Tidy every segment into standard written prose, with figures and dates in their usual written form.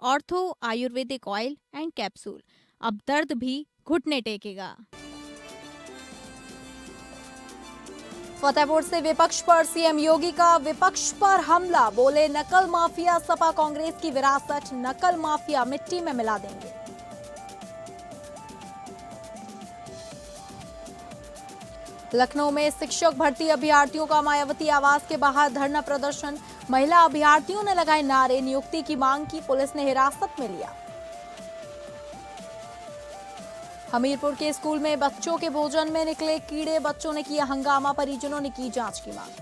Ortho Ayurvedic oil and capsule. अब दर्द भी घुटने टेकेगा। फतेहपुर से विपक्ष पर सीएम योगी का विपक्ष पर हमला, बोले नकल माफिया सपा कांग्रेस की विरासत, नकल माफिया मिट्टी में मिला देंगे। लखनऊ में शिक्षक भर्ती अभ्यर्थियों का मायावती आवास के बाहर धरना प्रदर्शन, महिला अभ्यर्थियों ने लगाए नारे, नियुक्ति की मांग की, पुलिस ने हिरासत में लिया। हमीरपुर के स्कूल में बच्चों के भोजन में निकले कीड़े, बच्चों ने किया हंगामा, परिजनों ने की जांच की मांग।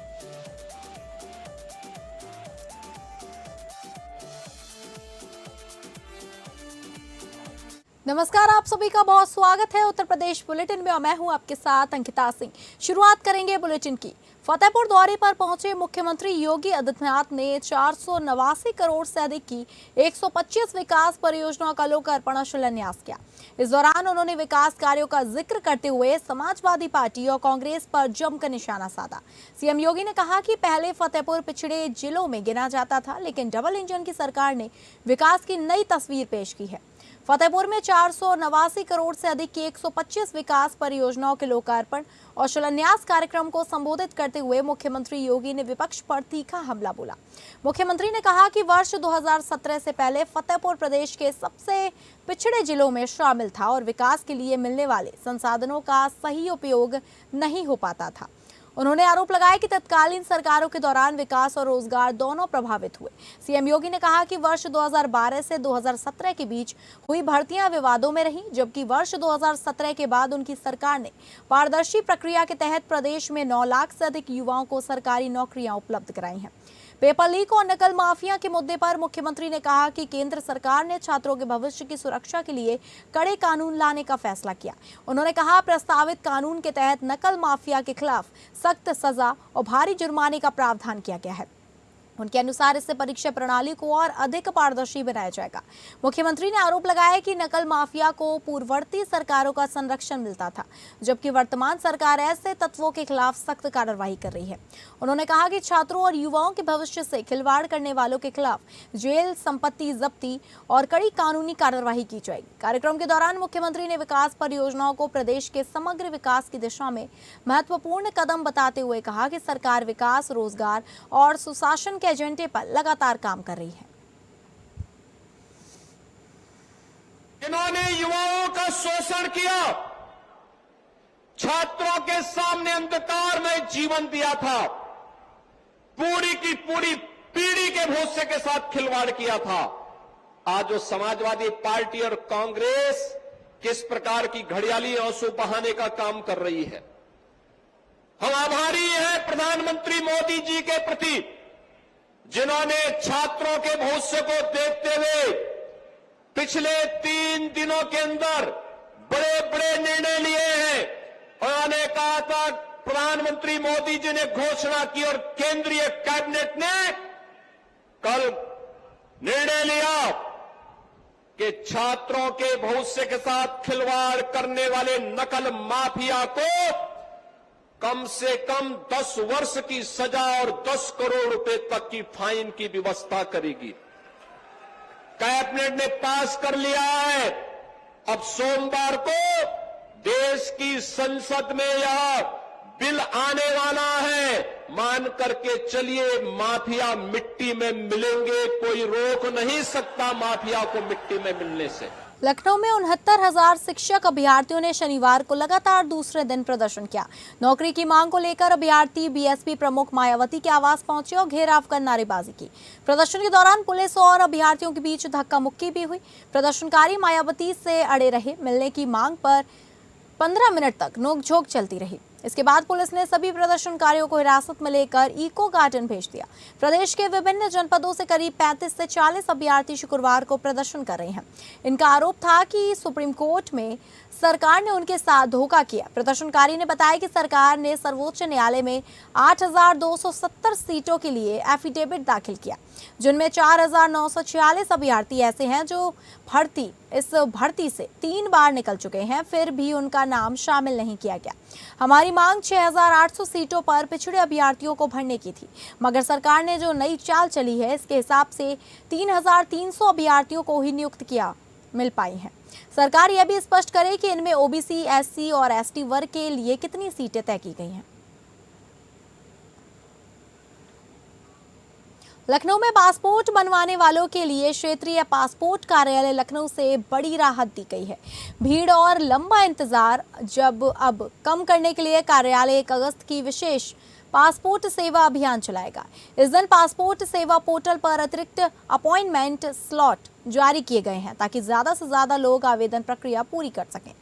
नमस्कार, आप सभी का बहुत स्वागत है उत्तर प्रदेश बुलेटिन में और मैं हूं आपके साथ अंकिता सिंह। शुरुआत करेंगे बुलेटिन की। फतेहपुर दौरे पर पहुंचे मुख्यमंत्री योगी आदित्यनाथ ने 489 करोड़ से अधिक की 125 विकास परियोजनाओं का लोकार्पण और शिलान्यास किया। इस दौरान उन्होंने विकास कार्यों का जिक्र करते हुए समाजवादी पार्टी और कांग्रेस पर जमकर निशाना साधा। सीएम योगी ने कहा कि पहले फतेहपुर पिछड़े जिलों में गिना जाता था, लेकिन डबल इंजन की सरकार ने विकास की नई तस्वीर पेश की है। फतेहपुर में 489 करोड़ से अधिक की 125 विकास परियोजनाओं के लोकार्पण और शिलान्यास कार्यक्रम को संबोधित करते हुए मुख्यमंत्री योगी ने विपक्ष पर तीखा हमला बोला। मुख्यमंत्री ने कहा कि वर्ष 2017 से पहले फतेहपुर प्रदेश के सबसे पिछड़े जिलों में शामिल था और विकास के लिए मिलने वाले संसाधनों का सही उपयोग नहीं हो पाता था। उन्होंने आरोप लगाया कि तत्कालीन सरकारों के दौरान विकास और रोजगार दोनों प्रभावित हुए। सीएम योगी ने कहा कि वर्ष 2012 से 2017 के बीच हुई भर्तियां विवादों में रहीं, जबकि वर्ष 2017 के बाद उनकी सरकार ने पारदर्शी प्रक्रिया के तहत प्रदेश में 9 लाख से अधिक युवाओं को सरकारी नौकरियां उपलब्ध कराई हैं। पेपर लीक और नकल माफिया के मुद्दे पर मुख्यमंत्री ने कहा कि केंद्र सरकार ने छात्रों के भविष्य की सुरक्षा के लिए कड़े कानून लाने का फैसला किया। उन्होंने कहा प्रस्तावित कानून के तहत नकल माफिया के खिलाफ सख्त सजा और भारी जुर्माने का प्रावधान किया गया है। उनके अनुसार इससे परीक्षा प्रणाली को और अधिक पारदर्शी बनाया जाएगा। मुख्यमंत्री ने आरोप लगाया कि नकल माफिया को पूर्ववर्ती सरकारों का संरक्षण मिलता था, जबकि वर्तमान सरकार ऐसे तत्वों के खिलाफ सख्त कार्रवाई कर रही है। उन्होंने कहा कि छात्रों और युवाओं के भविष्य से खिलवाड़ करने वालों के खिलाफ जेल, संपत्ति जब्ती और कड़ी कानूनी कार्रवाई की जाएगी। कार्यक्रम के दौरान मुख्यमंत्री ने विकास परियोजनाओं को प्रदेश के समग्र विकास की दिशा में महत्वपूर्ण कदम बताते हुए कहा कि सरकार विकास, रोजगार और सुशासन के एजेंडे पर लगातार काम कर रही है। इन्होंने युवाओं का शोषण किया, छात्रों के सामने अंधकार में जीवन दिया था, पूरी की पूरी पीढ़ी के भविष्य के साथ खिलवाड़ किया था। आज जो समाजवादी पार्टी और कांग्रेस किस प्रकार की घड़ियाली आंसू बहाने का काम कर रही है। हम आभारी हैं प्रधानमंत्री मोदी जी के प्रति, जिन्होंने छात्रों के भविष्य को देखते हुए पिछले 3 दिनों के अंदर बड़े बड़े निर्णय लिए हैं। उन्होंने कहा था, प्रधानमंत्री मोदी जी ने घोषणा की और केंद्रीय कैबिनेट ने कल निर्णय लिया कि छात्रों के भविष्य के साथ खिलवाड़ करने वाले नकल माफिया को कम से कम 10 वर्ष की सजा और 10 करोड़ रुपए तक की फाइन की व्यवस्था करेगी। कैबिनेट ने पास कर लिया है। अब सोमवार को देश की संसद में यह बिल आने वाला है। मान करके चलिए, माफिया मिट्टी में मिलेंगे, कोई रोक नहीं सकता माफिया को मिट्टी में मिलने से। लखनऊ में 69,000 शिक्षक अभ्यर्थियों ने शनिवार को लगातार दूसरे दिन प्रदर्शन किया। नौकरी की मांग को लेकर अभ्यर्थी बीएसपी प्रमुख मायावती के आवास पहुंचे और घेराव कर नारेबाजी की। प्रदर्शन के दौरान पुलिस और अभ्यर्थियों के बीच धक्का मुक्की भी हुई। प्रदर्शनकारी मायावती से अड़े रहे। मिलने की मांग पर 15 मिनट तक नोकझोंक चलती रही। इसके बाद पुलिस ने सभी प्रदर्शनकारियों को हिरासत में लेकर इको गार्डन भेज दिया। प्रदेश के विभिन्न जनपदों से करीब 35 से 40 अभ्यर्थी शुक्रवार को प्रदर्शन कर रहे हैं। इनका आरोप था कि सुप्रीम कोर्ट में सरकार ने उनके साथ धोखा किया। प्रदर्शनकारी ने बताया कि सरकार ने सर्वोच्च न्यायालय में 8,270 सीटों के लिए एफिडेविट दाखिल किया, जिनमें 4,946 अभ्यर्थी ऐसे हैं जो इस भर्ती से 3 बार निकल चुके हैं, फिर भी उनका नाम शामिल नहीं किया गया। हमारी हमारी मांग 6,800 सीटों पर पिछड़े अभ्यर्थियों को भरने की थी, मगर सरकार ने जो नई चाल चली है इसके हिसाब से 3,300 अभ्यर्थियों को ही नियुक्त किया मिल पाई है। सरकार यह भी स्पष्ट करे कि इनमें ओबीसी, एससी और एसटी वर्ग के लिए कितनी सीटें तय की गई हैं। लखनऊ में पासपोर्ट बनवाने वालों के लिए क्षेत्रीय पासपोर्ट कार्यालय लखनऊ से बड़ी राहत दी गई है। भीड़ और लंबा इंतजार अब कम करने के लिए कार्यालय 1 अगस्त की विशेष पासपोर्ट सेवा अभियान चलाएगा। इस दिन पासपोर्ट सेवा पोर्टल पर अतिरिक्त अपॉइंटमेंट स्लॉट जारी किए गए हैं ताकि ज्यादा से ज्यादा लोग आवेदन प्रक्रिया पूरी कर सकें।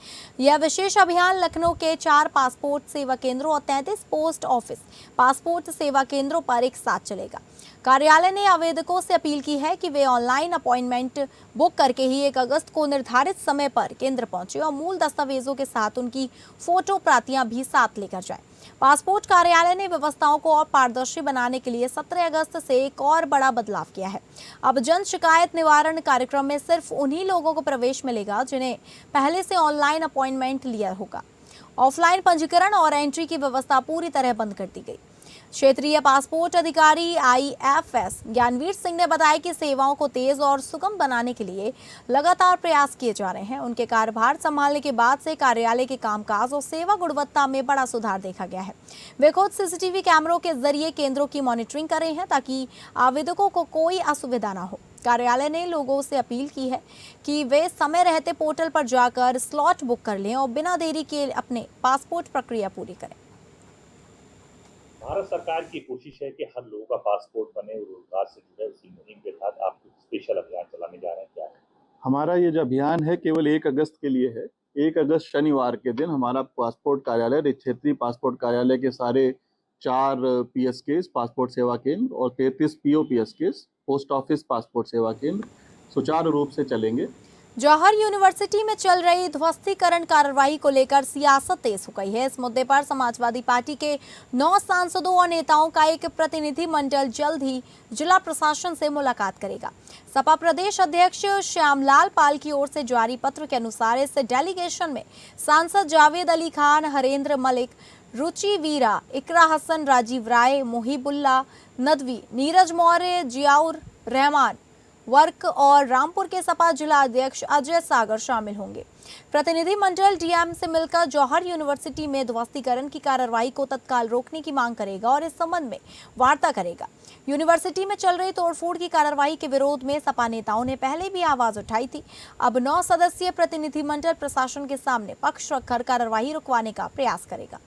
यह विशेष अभियान लखनऊ के 4 पासपोर्ट सेवा केंद्रों और 33 पोस्ट ऑफिस पासपोर्ट सेवा केंद्रों पर एक साथ चलेगा। कार्यालय ने आवेदकों से अपील की है कि वे ऑनलाइन अपॉइंटमेंट बुक करके ही 1 अगस्त को निर्धारित समय पर केंद्र पहुंचे और मूल दस्तावेजों के साथ उनकी फोटो प्रतियां भी साथ लेकर जाएं। पासपोर्ट कार्यालय ने व्यवस्थाओं को और पारदर्शी बनाने के लिए 17 अगस्त से एक और बड़ा बदलाव किया है। अब जन शिकायत निवारण कार्यक्रम में सिर्फ उन्हीं लोगों को प्रवेश मिलेगा जिन्हें पहले से ऑनलाइन अपॉइंटमेंट लिया होगा। ऑफलाइन पंजीकरण और एंट्री की व्यवस्था पूरी तरह बंद कर दी गई। क्षेत्रीय पासपोर्ट अधिकारी आईएफएस ज्ञानवीर सिंह ने बताया कि सेवाओं को तेज और सुगम बनाने के लिए लगातार प्रयास किए जा रहे हैं। उनके कार्यभार संभालने के बाद से कार्यालय के कामकाज और सेवा गुणवत्ता में बड़ा सुधार देखा गया है। वे खुद सीसीटीवी कैमरों के जरिए केंद्रों की मॉनिटरिंग कर रहे हैं ताकि आवेदकों को कोई असुविधा न हो। कार्यालय ने लोगों से अपील की है कि वे समय रहते पोर्टल पर जाकर स्लॉट बुक कर लें और बिना देरी के अपने पासपोर्ट प्रक्रिया पूरी करें। भारत सरकार की कोशिश है कि हर लोगों का पासपोर्ट बने और रोजगार से जुड़े। उसी मुहिम के तहत आप कुछ स्पेशल अभियान चलाने जा रहे हैं, क्या है? हमारा ये जो अभियान है केवल 1 अगस्त के लिए है। 1 अगस्त शनिवार के दिन हमारा पासपोर्ट कार्यालय, क्षेत्रीय पासपोर्ट कार्यालय के सारे 4 पीएसकेस पासपोर्ट सेवा केंद्र और 33 पीओपीएसकेस पोस्ट ऑफिस पासपोर्ट सेवा केंद्र सुचारू रूप से चलेंगे। जौहर यूनिवर्सिटी में चल रही ध्वस्तीकरण कार्रवाई को लेकर सियासत तेज हो गई है। इस मुद्दे पर समाजवादी पार्टी के 9 सांसदों और नेताओं का एक प्रतिनिधि मंडल जल्द ही जिला प्रशासन से मुलाकात करेगा। सपा प्रदेश अध्यक्ष श्यामलाल पाल की ओर से जारी पत्र के अनुसार इस डेलीगेशन में सांसद जावेद अली खान, हरेंद्र मलिक, रुचि वीरा, इकरा हसन, राजीव राय, मोहिबुल्ला नदवी, नीरज मौर्य, जियाउर रहमान वर्क और रामपुर के सपा जिला अध्यक्ष अजय सागर शामिल होंगे। प्रतिनिधिमंडल डीएम से मिलकर जौहर यूनिवर्सिटी में ध्वस्तीकरण की कार्रवाई को तत्काल रोकने की मांग करेगा और इस संबंध में वार्ता करेगा। यूनिवर्सिटी में चल रही तोड़फोड़ की कार्रवाई के विरोध में सपा नेताओं ने पहले भी आवाज उठाई थी। अब 9 सदस्यीय प्रतिनिधिमंडल प्रशासन के सामने पक्ष रखकर कार्रवाई रुकवाने का प्रयास करेगा।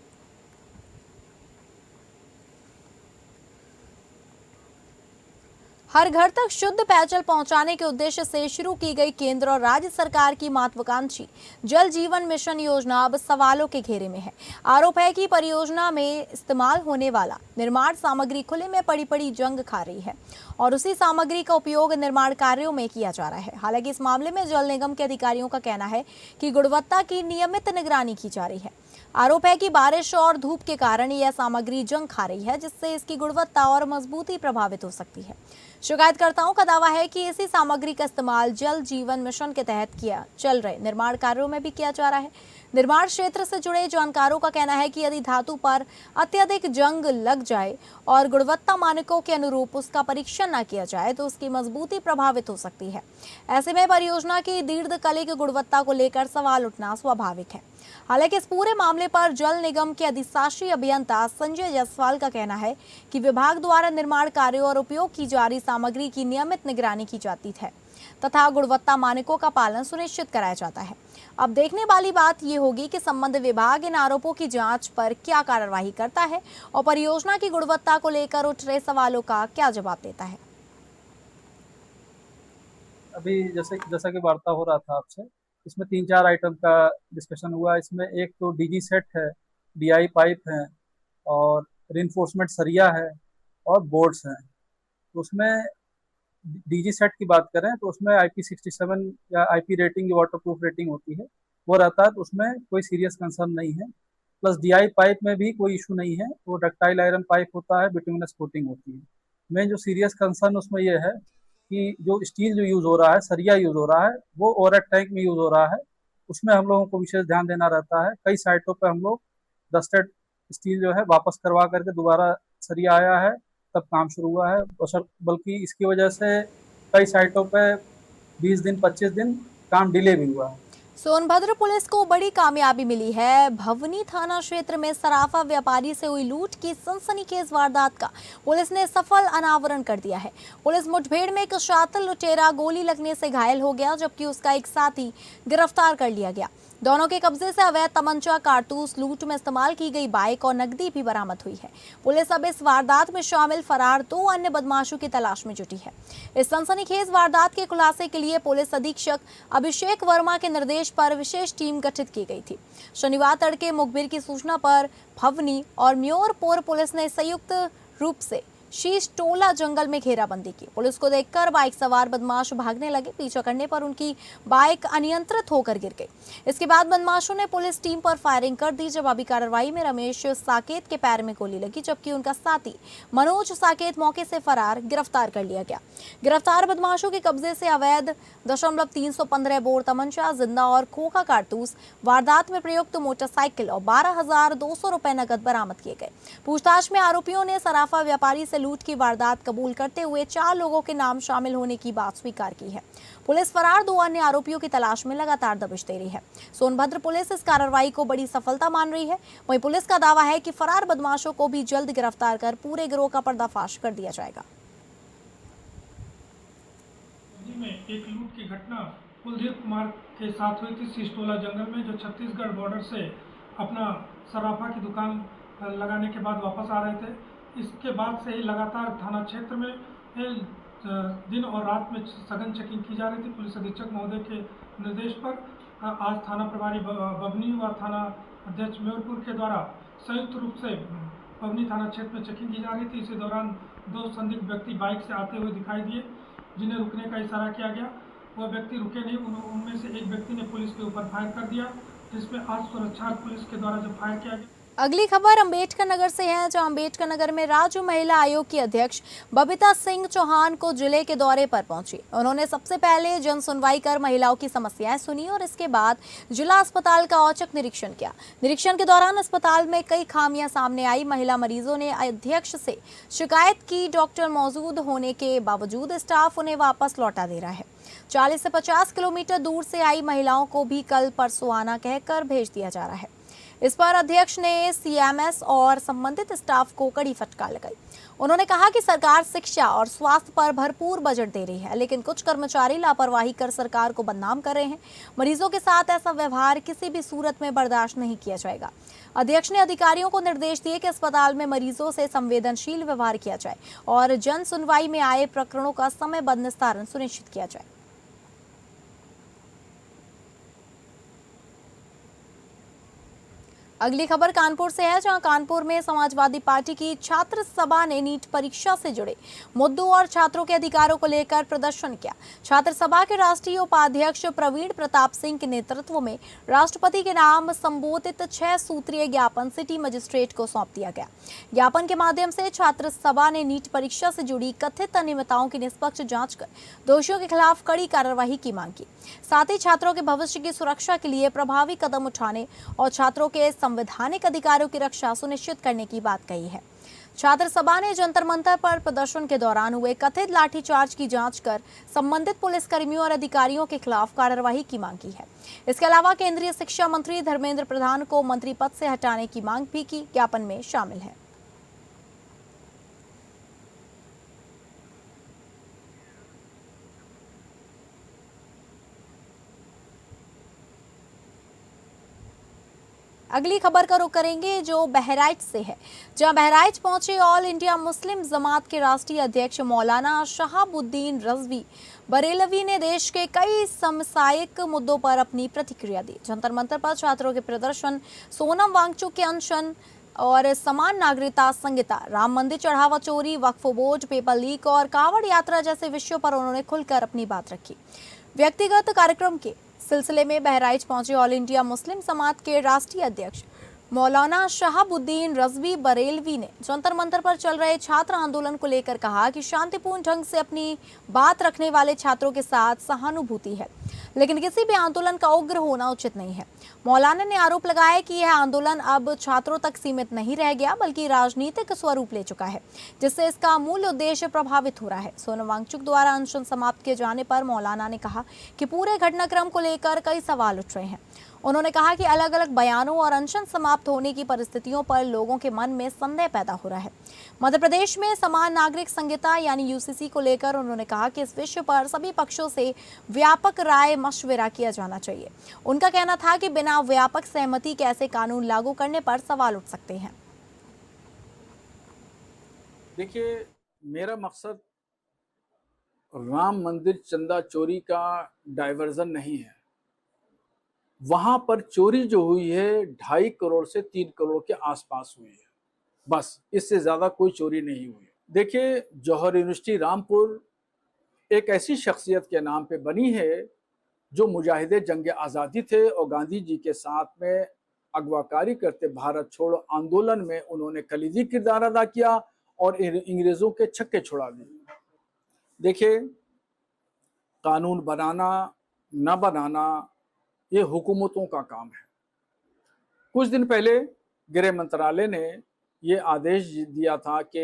हर घर तक शुद्ध पेयजल पहुंचाने के उद्देश्य से शुरू की गई केंद्र और राज्य सरकार की महत्वाकांक्षी जल जीवन मिशन योजना अब सवालों के घेरे में है। आरोप है कि परियोजना में इस्तेमाल होने वाला निर्माण सामग्री खुले में पड़ी पड़ी जंग खा रही है और उसी सामग्री का उपयोग निर्माण कार्यों में किया जा रहा है। हालांकि इस मामले में जल निगम के अधिकारियों का कहना है कि गुणवत्ता की नियमित निगरानी की जा रही है। आरोप है कि बारिश और धूप के कारण यह सामग्री जंग खा रही है, जिससे इसकी गुणवत्ता और मजबूती प्रभावित हो सकती है। शिकायतकर्ताओं का दावा है कि इसी सामग्री का इस्तेमाल जल जीवन मिशन के तहत किया चल रहे निर्माण कार्यों में भी किया जा रहा है। निर्माण क्षेत्र से जुड़े जानकारों का कहना है कि यदि धातु पर अत्यधिक जंग लग जाए और गुणवत्ता मानकों के अनुरूप उसका परीक्षण न किया जाए तो उसकी मजबूती प्रभावित हो सकती है। ऐसे में परियोजना की दीर्घकालिक गुणवत्ता को लेकर सवाल उठना स्वाभाविक है। हालांकि इस पूरे मामले पर जल निगम के अधिशासी अभियंता संजय जायसवाल का कहना है कि विभाग द्वारा निर्माण कार्यों और उपयोग की जा रही सामग्री की नियमित निगरानी की जाती है तथा गुणवत्ता मानकों का पालन सुनिश्चित कराया जाता है। अब देखने वाली बात ये होगी कि संबंधित विभाग इन आरोपों की जांच पर क्या कार्रवाई करता है और परियोजना की गुणवत्ता को लेकर उठ रहे सवालों का क्या जवाब देता है। अभी जैसा कि वार्ता हो रहा था आपसे, इसमें 3-4 आइटम का डिस्कशन हुआ। इसमें एक तो डीजी सेट है, डीआई पाइप है और रिइंफोर्समेंट सरिया है और बोर्ड्स हैं। तो उसमें डीजी सेट की बात करें तो उसमें IP67 या IP रेटिंग, जो वाटर प्रूफ रेटिंग होती है, वो रहता है, तो उसमें कोई सीरियस कंसर्न नहीं है। प्लस डीआई पाइप में भी कोई इशू नहीं है, वो डक्टाइल आयरन पाइप होता है, बिटुमिनस कोटिंग होती है। मेन जो सीरियस कंसर्न उसमें ये है कि जो स्टील जो यूज़ हो रहा है, सरिया यूज़ हो रहा है, वो ओवरहेड टैंक में यूज़ हो रहा है। उसमें हम लोगों को विशेष ध्यान देना रहता है। कई साइटों पर हम लोग डस्टेड स्टील जो है वापस करवा करके दोबारा सरिया आया है, तब काम शुरू हुआ है। बल्कि इसकी वजह से कई साइटों पे 20 दिन 25 दिन काम डिले भी हुआ है। सोनभद्र पुलिस को बड़ी कामयाबी मिली है। भवनी थाना क्षेत्र में सराफा व्यापारी से हुई लूट की सनसनीखेज वारदात का पुलिस ने सफल अनावरण कर दिया है। पुलिस मुठभेड़ में एक शातिर लुटेरा गोली लगने से घायल हो गया, जबकि उसका एक साथी गिरफ्तार कर लिया गया। दोनों के कब्जे से अवैध तमंचा, कारतूस, लूट में इस्तेमाल की गई बाइक और नकदी भी बरामद हुई है। पुलिस अब इस वारदात में शामिल फरार 2 अन्य बदमाशों की तलाश में जुटी है। इस सनसनीखेज वारदात के खुलासे के लिए पुलिस अधीक्षक अभिषेक वर्मा के निर्देश पर विशेष टीम गठित की गई थी। शनिवार तड़के मुखबिर की सूचना पर भवनी और म्योरपुर पुलिस ने संयुक्त रूप से शीश टोला जंगल में घेराबंदी की। पुलिस को देखकर बाइक सवार बदमाश भागने लगे। पीछा करने पर उनकी बाइक अनियंत्रित होकर गिर गई। इसके बाद बदमाशों ने पुलिस टीम पर फायरिंग कर दी। जवाबी कार्रवाई में रमेश साकेत के पैर में गोली लगी, जबकि उनका साथी मनोज साकेत मौके से फरार गिरफ्तार कर लिया गया। गिरफ्तार बदमाशों के कब्जे से अवैध 315 बोर तमंचा, जिंदा और खोखा कारतूस, वारदात में प्रयुक्त मोटरसाइकिल और 12,200 रुपए नकद बरामद किए गए। पूछताछ में आरोपियों ने सराफा व्यापारी से लूट की वारदात कबूल करते हुए 4 लोगों के नाम शामिल होने की बात स्वीकार की है। पुलिस फरार 2 अन्य आरोपियों की तलाश में लगातार दबिश दे रही है। सोनभद्र पुलिस इस कार्रवाई को बड़ी सफलता मान रही है। वहीं पुलिस का दावा है कि फरार बदमाशों को भी जल्द गिरफ्तार कर पूरे गिरोह का पर्दाफाश कर दिया जाएगा। में एक लूट की घटना कुलदीप कुमार के साथ हुई थी सिस्टोला जंगल में, जो छत्तीसगढ़ बॉर्डर से अपना सराफा की दुकान लगाने के बाद वापस आ रहे थे। इसके बाद से ही लगातार थाना क्षेत्र में दिन और रात में सघन चेकिंग की जा रही थी। पुलिस अधीक्षक महोदय के निर्देश पर आज थाना प्रभारी बभनी व थाना अध्यक्ष म्योरपुर के द्वारा संयुक्त रूप से बभनी थाना क्षेत्र में चेकिंग की जा रही थी। इसी दौरान 2 संदिग्ध व्यक्ति बाइक से आते हुए दिखाई दिए, जिन्हें रुकने का इशारा किया गया। वह व्यक्ति रुके नहीं। उनमें से एक व्यक्ति ने पुलिस के ऊपर फायर कर दिया, जिसमें आज सुरक्षा पुलिस के द्वारा जब फायर किया गया। अगली खबर अंबेडकर नगर से है, जहां अंबेडकर नगर में राज्य महिला आयोग की अध्यक्ष बबीता सिंह चौहान को जिले के दौरे पर पहुंची। उन्होंने सबसे पहले जन सुनवाई कर महिलाओं की समस्याएं सुनी और इसके बाद जिला अस्पताल का औचक निरीक्षण किया। निरीक्षण के दौरान अस्पताल में कई खामियां सामने आई। महिला मरीजों ने अध्यक्ष से शिकायत की। डॉक्टर मौजूद होने के बावजूद स्टाफ उन्हें वापस लौटा दे रहा है। 40 से 50 किलोमीटर दूर से आई महिलाओं को भी कल परसों आना कहकर भेज दिया जा रहा है। इस पर अध्यक्ष ने सीएमएस और संबंधित स्टाफ को कड़ी फटकार लगाई। उन्होंने कहा कि सरकार शिक्षा और स्वास्थ्य पर भरपूर बजट दे रही है, लेकिन कुछ कर्मचारी लापरवाही कर सरकार को बदनाम कर रहे हैं। मरीजों के साथ ऐसा व्यवहार किसी भी सूरत में बर्दाश्त नहीं किया जाएगा। अध्यक्ष ने अधिकारियों को निर्देश दिए कि अस्पताल में मरीजों से संवेदनशील व्यवहार किया जाए और जन सुनवाई में आए प्रकरणों का समयबद्ध निस्तारण सुनिश्चित किया जाए। अगली खबर कानपुर से है, जहां कानपुर में समाजवादी पार्टी की छात्र सभा ने नीट परीक्षा से जुड़े मुद्दों और छात्रों के अधिकारों को लेकर प्रदर्शन किया। छात्र सभा के राष्ट्रीय उपाध्यक्ष प्रवीण प्रताप सिंह के नेतृत्व में राष्ट्रपति के नाम संबोधित 6 सूत्रीय ज्ञापन सिटी मजिस्ट्रेट को सौंप दिया गया। ज्ञापन के माध्यम से छात्र सभा ने नीट परीक्षा से जुड़ी कथित अनियमितताओं की निष्पक्ष जांच कर दोषियों के खिलाफ कड़ी कार्रवाई की मांग की। साथ ही छात्रों के भविष्य की सुरक्षा के लिए प्रभावी कदम उठाने और छात्रों के संवैधानिक अधिकारों की रक्षा सुनिश्चित करने की बात कही है। छात्र सभा ने जंतर मंतर पर प्रदर्शन के दौरान हुए कथित लाठीचार्ज की जांच कर संबंधित पुलिसकर्मियों और अधिकारियों के खिलाफ कार्रवाई की मांग की है। इसके अलावा केंद्रीय शिक्षा मंत्री धर्मेंद्र प्रधान को मंत्री पद से हटाने की मांग भी की ज्ञापन में शामिल है। अगली खबर का रुख करेंगे जो बहराइच से है, जहां बहराइच पहुंचे ऑल इंडिया मुस्लिम जमात के राष्ट्रीय अध्यक्ष मौलाना शहाबुद्दीन रजवी बरेलवी ने देश के कई सामुदायिक मुद्दों पर अपनी प्रतिक्रिया दी। जंतर मंतर पर छात्रों के प्रदर्शन, सोनम वांगचुक के अनशन और समान नागरिकता संहिता, राम मंदिर चढ़ावा चोरी, वक्फ बोर्ड, पेपर लीक और कांवड़ यात्रा जैसे विषयों पर उन्होंने खुलकर अपनी बात रखी। व्यक्तिगत कार्यक्रम के सिलसिले में बहराइच पहुंचे ऑल इंडिया मुस्लिम जमात के राष्ट्रीय अध्यक्ष मौलाना शहाबुद्दीन रजवी बरेलवी ने जंतर मंतर पर चल रहे छात्र आंदोलन को लेकर कहा कि शांतिपूर्ण ढंग से अपनी बात रखने वाले छात्रों के साथ सहानुभूति है। लेकिन किसी भी आंदोलन का उग्र होना उचित नहीं है। मौलाना ने आरोप लगाया कि यह आंदोलन अब छात्रों तक सीमित नहीं रह गया बल्कि राजनीतिक स्वरूप ले चुका है, जिससे इसका मूल उद्देश्य प्रभावित हो रहा है। सोनम वांगचुक द्वारा अनशन समाप्त किए जाने पर मौलाना ने कहा कि पूरे घटनाक्रम को लेकर कई सवाल उठ रहे हैं। उन्होंने कहा कि अलग अलग बयानों और अनशन समाप्त होने की परिस्थितियों पर लोगों के मन में संदेह पैदा हो रहा है। मध्य प्रदेश में समान नागरिक संहिता यानी यूसीसी को लेकर उन्होंने कहा कि इस विषय पर सभी पक्षों से व्यापक राय मशविरा किया जाना चाहिए। उनका कहना था कि बिना व्यापक सहमति के ऐसे कानून लागू करने पर सवाल उठ सकते हैं। देखिए, मेरा मकसद राम मंदिर चंदा चोरी का डाइवर्जन नहीं है। वहां पर चोरी जो हुई है 2.5 करोड़ से 3 करोड़ के आसपास हुई है, बस, इससे ज्यादा कोई चोरी नहीं हुई। देखिए, जौहर यूनिवर्सिटी रामपुर एक ऐसी शख्सियत के नाम पे बनी है जो मुजाहिदे जंग आज़ादी थे और गांधी जी के साथ में अगवाकारी करते भारत छोड़ो आंदोलन में उन्होंने कलीदी किरदार अदा किया और अंग्रेजों के छक्के छुड़ा दिए। देखिए, कानून बनाना न बनाना ये हुकूमतों का काम है। कुछ दिन पहले गृह मंत्रालय ने ये आदेश दिया था कि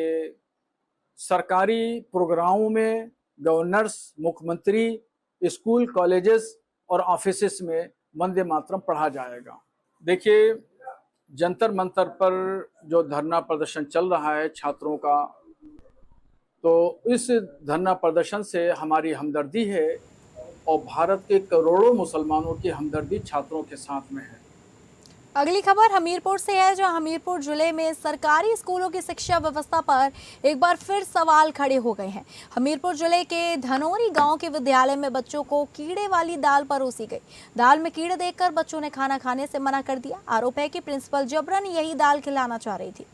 सरकारी प्रोग्रामों में गवर्नर्स, मुख्यमंत्री, स्कूल, कॉलेजेस और ऑफिसेस में वंदे मातरम पढ़ा जाएगा। देखिए, जंतर मंतर पर जो धरना प्रदर्शन चल रहा है छात्रों का, तो इस धरना प्रदर्शन से हमारी हमदर्दी है और भारत के करोड़ों मुसलमानों की हमदर्दी छात्रों के साथ में है। अगली खबर हमीरपुर से है, जहां हमीरपुर जिले में सरकारी स्कूलों की शिक्षा व्यवस्था पर एक बार फिर सवाल खड़े हो गए हैं। हमीरपुर जिले के धनौरी गांव के विद्यालय में बच्चों को कीड़े वाली दाल परोसी गई। दाल में कीड़े देखकर बच्चों ने खाना खाने से मना कर दिया। आरोप है कि प्रिंसिपल जबरन यही दाल खिलाना चाह रही थी।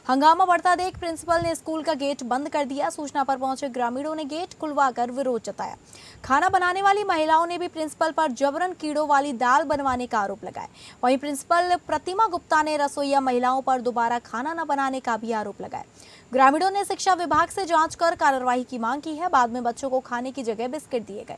हंगामा बढ़ता देख प्रिंसिपल ने स्कूल का गेट बंद कर दिया। सूचना पर पहुंचे ग्रामीणों ने गेट खुलवाकर विरोध जताया। खाना बनाने वाली महिलाओं ने भी प्रिंसिपल पर जबरन कीड़ों वाली दाल बनवाने का आरोप लगाया। वहीं प्रिंसिपल प्रतिमा गुप्ता ने रसोइया महिलाओं पर दोबारा खाना न बनाने का भी आरोप लगाया। ग्रामीणों ने शिक्षा विभाग से जांच कर कार्रवाई की मांग की है। बाद में बच्चों को खाने की जगह बिस्किट दिए गए।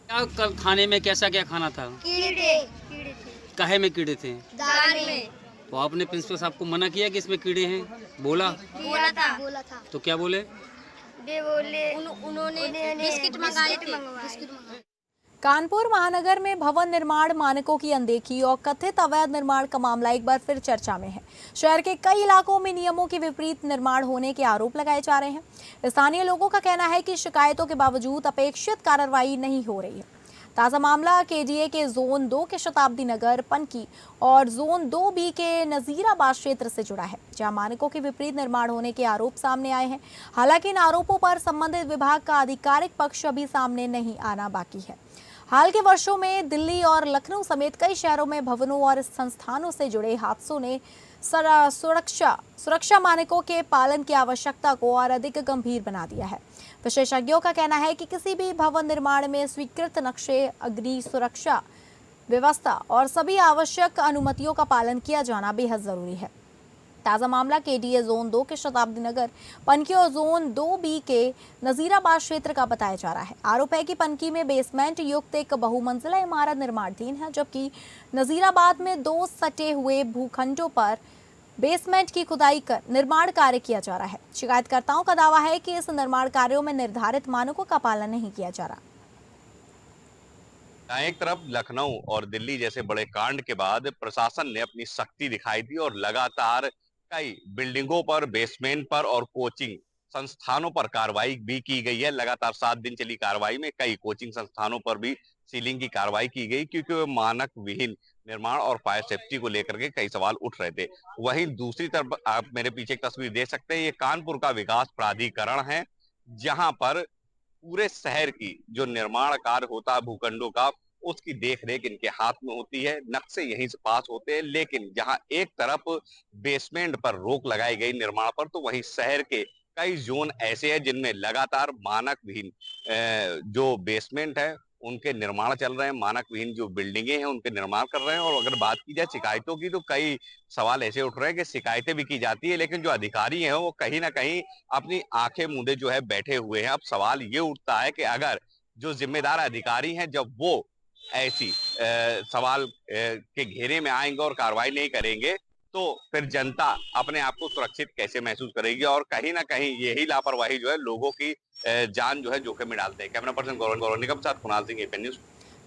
कल खाने में कैसा क्या खाना था? कीड़े थे। काहे में कीड़े थे? दाल में। तो आपने प्रिंसिपल साहब को मना किया कि इसमें कीड़े हैं? बोला था। तो क्या बोले? उन्होंने बिस्किट मंगाए थे। कानपुर महानगर में भवन निर्माण मानकों की अनदेखी और कथित अवैध निर्माण का मामला एक बार फिर चर्चा में है। शहर के कई इलाकों में नियमों के विपरीत निर्माण होने के आरोप लगाए जा रहे हैं। स्थानीय लोगों का कहना है कि शिकायतों के बावजूद अपेक्षित कार्रवाई नहीं हो रही है। ताज़ा मामला केजीए के जोन 2 के शताब्दी नगर, पनकी और जोन 2B के नजीराबाद क्षेत्र से जुड़ा है, जहां मानकों के विपरीत निर्माण होने के आरोप सामने आए हैं। हालांकि इन आरोपों पर संबंधित विभाग का आधिकारिक पक्ष अभी सामने नहीं आना बाकी है। हाल के वर्षों में दिल्ली और लखनऊ समेत कई शहरों में भवनों और संस्थानों से जुड़े हादसों ने सुरक्षा मानकों के पालन की आवश्यकता को और अधिक गंभीर बना दिया है। विशेषज्ञों का कहना है कि किसी भी भवन निर्माण में स्वीकृत नक्शे, अग्नि सुरक्षा व्यवस्था और सभी आवश्यक अनुमतियों का पालन किया जाना बेहद जरूरी है। ताज़ा मामला केडीए जोन 2 के शताब्दी नगर, पनकी और जोन 2B के नजीराबाद क्षेत्र का बताया जा रहा है। आरोप है कि पनकी में बेसमेंट युक्त एक बहुमंजिला इमारत निर्माणाधीन है, जबकि नजीराबाद में 2 सटे हुए भूखंडों पर बेसमेंट की खुदाई कर निर्माण कार्य किया जा रहा है। शिकायतकर्ताओं का दावा है कि इस निर्माण कार्यों में निर्धारित मानकों का पालन नहीं किया जा रहा। एक तरफ लखनऊ और दिल्ली जैसे बड़े कांड के बाद प्रशासन ने अपनी सख्ती दिखाई थी और लगातार कई बिल्डिंगों पर, बेसमेंट पर और कोचिंग संस्थानों पर कार्रवाई भी की गई है। लगातार 7 दिन चली कार्रवाई में कई कोचिंग संस्थानों पर भी सीलिंग की कार्रवाई की गई, क्योंकि वो मानक विहीन निर्माण और फायर सेफ्टी को लेकर के कई सवाल उठ रहे थे। वहीं दूसरी तरफ आप मेरे पीछे एक तस्वीर देख सकते हैं, ये कानपुर का विकास प्राधिकरण है, जहां पर पूरे शहर की जो निर्माण कार्य होता है भूखंडों का, उसकी देखरेख इनके हाथ में होती है। नक्शे यहीं से पास होते हैं, लेकिन जहां एक तरफ बेसमेंट पर रोक लगाई गई निर्माण पर, तो वहीं शहर के कई जोन ऐसे हैं जिनमें लगातार मानक विहीन जो बेसमेंट है उनके निर्माण चल रहे हैं, मानक विहीन जो बिल्डिंगे हैं उनके निर्माण कर रहे हैं। और अगर बात की जाए शिकायतों की, तो कई सवाल ऐसे उठ रहे हैं कि शिकायतें भी की जाती है, लेकिन जो अधिकारी हैं वो कहीं ना कहीं अपनी आंखें मूंदे जो है बैठे हुए हैं। अब सवाल ये उठता है कि अगर जो जिम्मेदार अधिकारी हैं जब वो ऐसी सवाल के घेरे में आएंगे और कार्रवाई नहीं करेंगे तो फिर जनता अपने आप को सुरक्षित कैसे महसूस करेगी और कहीं ना कहीं यही लापरवाही जो है लोगों की जान जो है जोखिम में डालते हैं। कैमरा पर्सन गौरव निगम के साथ Kunal Singh, APN news.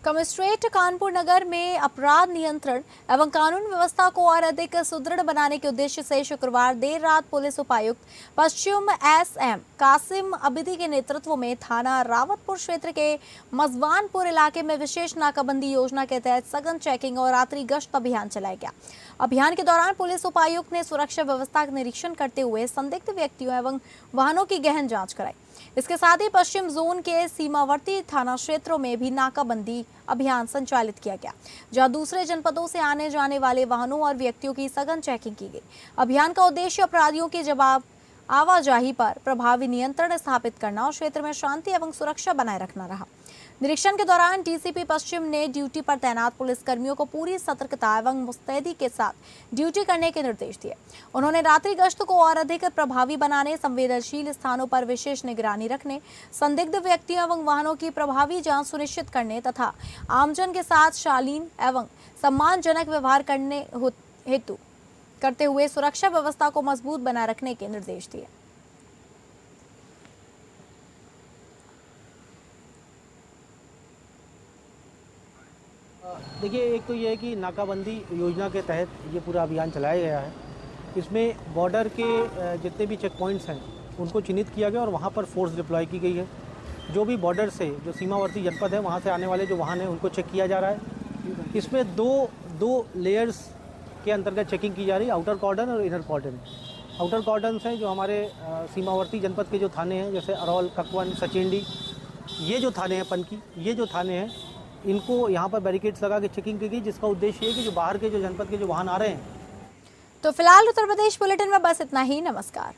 Commissionerate Kanpur Nagar में अपराध नियंत्रण एवं कानून व्यवस्था को और अधिक सुदृढ़ बनाने के उद्देश्य से शुक्रवार देर रात पुलिस उपायुक्त पश्चिम एसएम कासिम अबिदी के नेतृत्व में थाना रावतपुर क्षेत्र के मजवानपुर इलाके में विशेष नाकाबंदी योजना के तहत सघन चेकिंग और रात्रि गश्त अभियान चलाया गया। अभियान के दौरान पुलिस उपायुक्त ने सुरक्षा व्यवस्था का निरीक्षण करते हुए संदिग्ध व्यक्तियों एवं वाहनों की गहन जांच कराई। इसके साथ ही पश्चिम जोन के सीमावर्ती थाना क्षेत्रों में भी नाकाबंदी अभियान संचालित किया गया, जहां दूसरे जनपदों से आने जाने वाले वाहनों और व्यक्तियों की सघन चेकिंग की गई। अभियान का उद्देश्य अपराधियों की आवाजाही पर प्रभावी नियंत्रण स्थापित करना और क्षेत्र में शांति एवं सुरक्षा बनाए रखना रहा। निरीक्षण के दौरान डीसीपी पश्चिम ने ड्यूटी पर तैनात पुलिसकर्मियों को पूरी सतर्कता एवं मुस्तैदी के साथ ड्यूटी करने के निर्देश दिए। उन्होंने रात्रि गश्त को और अधिक प्रभावी बनाने, संवेदनशील स्थानों पर विशेष निगरानी रखने, संदिग्ध व्यक्तियों एवं वाहनों की प्रभावी जांच सुनिश्चित करने तथा आमजन के साथ शालीन एवं सम्मानजनक व्यवहार करने हेतु करते हुए सुरक्षा व्यवस्था को मजबूत बनाए रखने के निर्देश दिए। देखिए, एक तो ये है कि नाकाबंदी योजना के तहत ये पूरा अभियान चलाया गया है। इसमें बॉर्डर के जितने भी चेक पॉइंट्स हैं उनको चिन्हित किया गया और वहाँ पर फोर्स डिप्लॉय की गई है। जो भी बॉर्डर से जो सीमावर्ती जनपद है वहाँ से आने वाले जो वाहन हैं उनको चेक किया जा रहा है। इसमें दो लेयर्स के अंतर्गत चेकिंग की जा रही है, आउटर कॉर्डन और इनर कॉर्डन। आउटर कॉर्डन है जो हमारे सीमावर्ती जनपद के जो थाने हैं जैसे अरौल, ककवन, सचेंडी, ये जो थाने हैं, पनकी, ये जो थाने हैं, इनको यहाँ पर बैरिकेड्स लगा के चेकिंग की गई, जिसका उद्देश्य ये कि जो बाहर के जो जनपद के जो वाहन आ रहे हैं। तो फिलहाल उत्तर प्रदेश बुलेटिन में बस इतना ही। नमस्कार।